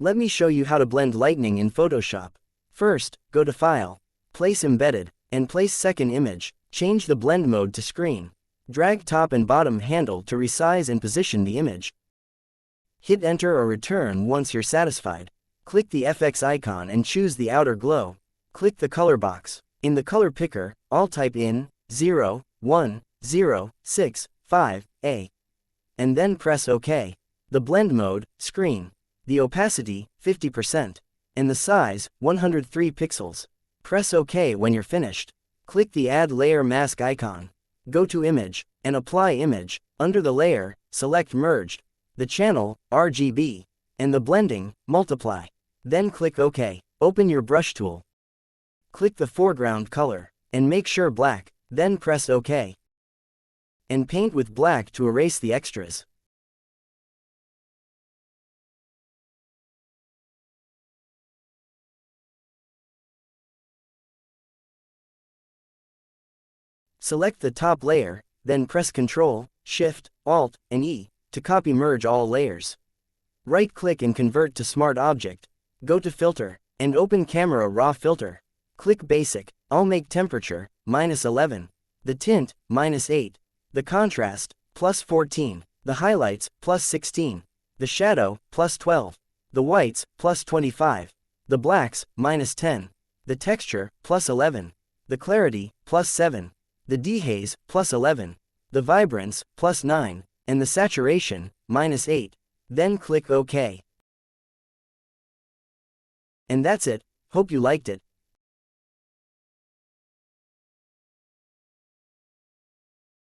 Let me show you how to blend lightning in Photoshop. First, go to File, Place Embedded, and place second image. Change the blend mode to screen. Drag top and bottom handle to resize and position the image. Hit enter or return once you're satisfied. Click the FX icon and choose the outer glow. Click the color box. In the color picker, I'll type in 01065A. And then press OK. The blend mode, screen. The opacity, 50%. And the size, 103 pixels. Press OK when you're finished. Click the Add Layer Mask icon. Go to Image, and Apply Image. Under the layer, select Merged. The channel, RGB. And the blending, Multiply. Then click OK. Open your brush tool. Click the foreground color, and make sure black, then press OK. And paint with black to erase the extras. Select the top layer, then press Ctrl, Shift, Alt, and E to copy merge all layers. Right-click and convert to Smart Object. Go to Filter, and open Camera Raw Filter. Click Basic. I'll make temperature, -11. The tint, -8. The contrast, +14. The highlights, +16. The shadow, +12. The whites, +25. The blacks, -10. The texture, +11. The clarity, +7. The dehaze, +11. The vibrance, +9. And the saturation, -8. Then click OK. And that's it. Hope you liked it.